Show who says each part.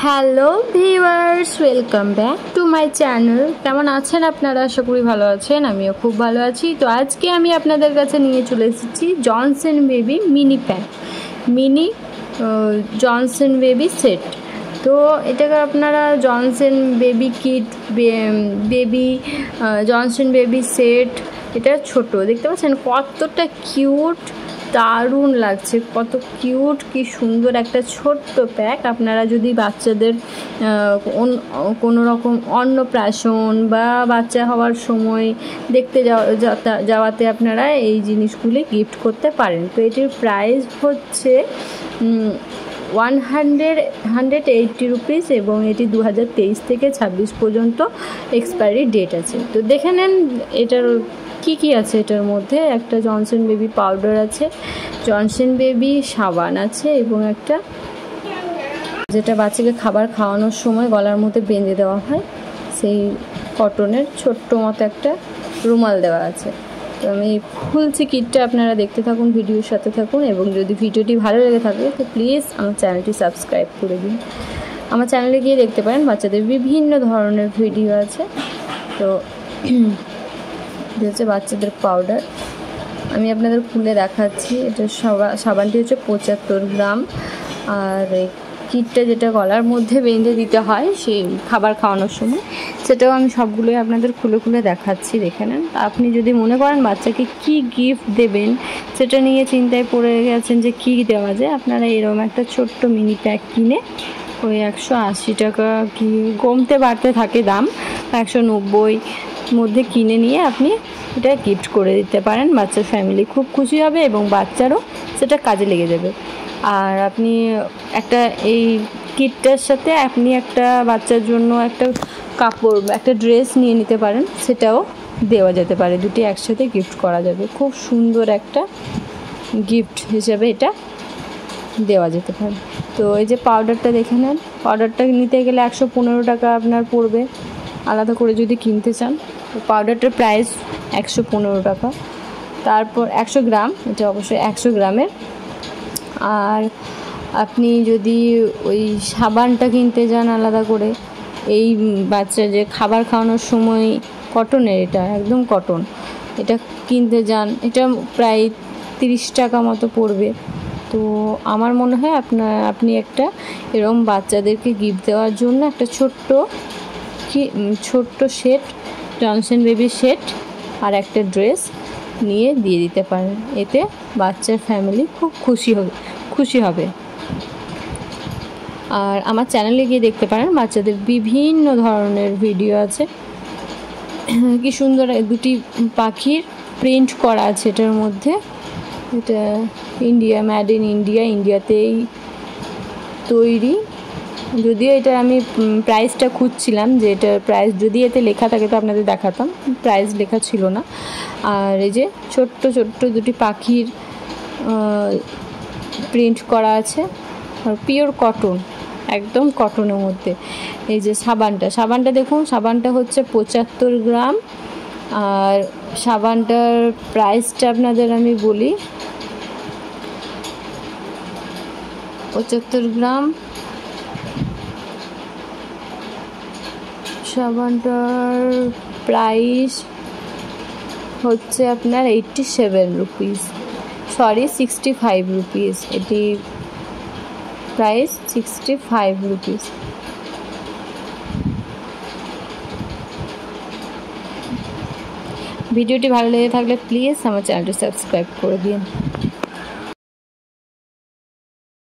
Speaker 1: Hello viewers, welcome back to my channel. কেমন আছেন আপনারা? আশা করি ভালো আছেন, আমিও খুব ভালো আছি। তো আজকে আমি আপনাদের কাছে নিয়ে চলে এসেছি Johnson baby mini pack, mini Johnson baby set. তো এটাকে আপনারা Johnson baby kit, baby Johnson baby set, এটা ছোট দেখতে পাচ্ছেন কতটা কিউট, দারুণ লাগছে, কত কিউট, কি সুন্দর একটা ছোট্ট প্যাক। আপনারা যদি বাচ্চাদের কোনো রকম অন্নপ্রাশন বা বাচ্চা হওয়ার সময় দেখতে যাওয়াতে আপনারা এই জিনিসগুলি গিফট করতে পারেন। তো এটির প্রাইস হচ্ছে 180 রুপিস এবং এটি 2023 থেকে 26 পর্যন্ত এক্সপায়ারি ডেট আছে। তো দেখে নেন এটার কি আছে। এটার মধ্যে একটা জনসন বেবি পাউডার আছে, জনসন বেবি সাবান আছে এবং একটা যেটা বাচ্চাকে খাবার খাওয়ানোর সময় গলার মধ্যে বেঁধে দেওয়া হয়, সেই কটনের ছোট্ট মতো একটা রুমাল দেওয়া আছে। তো আমি খুলছি কিটটা, আপনারা দেখতে থাকুন, ভিডিওর সাথে থাকুন এবং যদি ভিডিওটি ভালো লেগে থাকে তো প্লিজ আমার চ্যানেলটি সাবস্ক্রাইব করে দিন। আমার চ্যানেলে গিয়ে দেখতে পারেন, বাচ্চাদের বিভিন্ন ধরনের ভিডিও আছে। তো হচ্ছে বাচ্চাদের পাউডার, আমি আপনাদের খুলে দেখাচ্ছি। এটা সাবানটি হচ্ছে 75 গ্রাম, আর কিটটা যেটা গলার মধ্যে বেঁধে দিতে হয় সেই খাবার খাওয়ানোর সময়, সেটাও আমি সবগুলোই আপনাদের খুলে খুলে দেখাচ্ছি, দেখে নেন। আপনি যদি মনে করেন বাচ্চাকে কি গিফট দেবেন সেটা নিয়ে চিন্তায় পড়ে গেছেন যে কি দেওয়া যায়, আপনারা এরকম একটা ছোট্ট মিনি প্যাক কিনে ওই 180 টাকা কি কমতে বাড়তে থাকে দাম, 190 মধ্যে কিনে নিয়ে আপনি এটা গিফট করে দিতে পারেন। বাচ্চার ফ্যামিলি খুব খুশি হবে এবং বাচ্চারও সেটা কাজে লেগে যাবে। আর আপনি একটা এই কিটটার সাথে আপনি একটা বাচ্চার জন্য একটা কাপড়, একটা ড্রেস নিয়ে নিতে পারেন, সেটাও দেওয়া যেতে পারে, দুটি একসাথে গিফট করা যাবে। খুব সুন্দর একটা গিফট হিসেবে এটা দেওয়া যেতে পারে। তো এই যে পাউডারটা দেখে নেন, পাউডারটা নিতে গেলে 115 টাকা আপনার পড়বে আলাদা করে যদি কিনতে চান। তো পাউডারটার প্রাইস 115 টাকা। তারপর 100 গ্রাম, এটা অবশ্যই 100 গ্রামের। আর আপনি যদি ওই সাবানটা কিনতে যান আলাদা করে, এই বাচ্চা যে খাবার খাওয়ানোর সময় কটনের, এটা একদম কটন, এটা কিনতে যান, এটা প্রায় 30 টাকা মতো পড়বে। তো আমার মনে হয় আপনি একটা এরকম বাচ্চাদেরকে গিফট দেওয়ার জন্য একটা ছোট্ট সেট, জনসন বেবি সেট আর একটা ড্রেস নিয়ে দিয়ে দিতে পারেন। এতে বাচ্চার ফ্যামিলি খুব খুশি হবে। আর আমার চ্যানেলে গিয়ে দেখতে পারেন, বাচ্চাদের বিভিন্ন ধরনের ভিডিও আছে। কি সুন্দর দুটি পাখির প্রিন্ট করা আছে এটার মধ্যে। এটা ইন্ডিয়া, মেড ইন ইন্ডিয়া, ইন্ডিয়াতেই তৈরি। যদিও এটা আমি প্রাইসটা খুঁজছিলাম যে এটার প্রাইস যদি এতে লেখা থাকে তো আপনাদের দেখাতাম, প্রাইস লেখা ছিল না। আর এই যে ছোট্ট দুটি পাখির প্রিন্ট করা আছে, আর পিওর কটন, একদম কটনের মধ্যে। এই যে সাবানটা দেখুন, সাবানটা হচ্ছে 75 গ্রাম। আর সাবানটার প্রাইসটা আপনাদের আমি বলি, 75 গ্রাম সাবানটার প্রাইস হচ্ছে আপনার 87 রুপিস, 65 রুপিস। এটি প্রাইস 65 রুপিস। ভিডিওটি ভালো লেগে থাকলে প্লিজ আমার চ্যানেলটি সাবস্ক্রাইব করে দিন।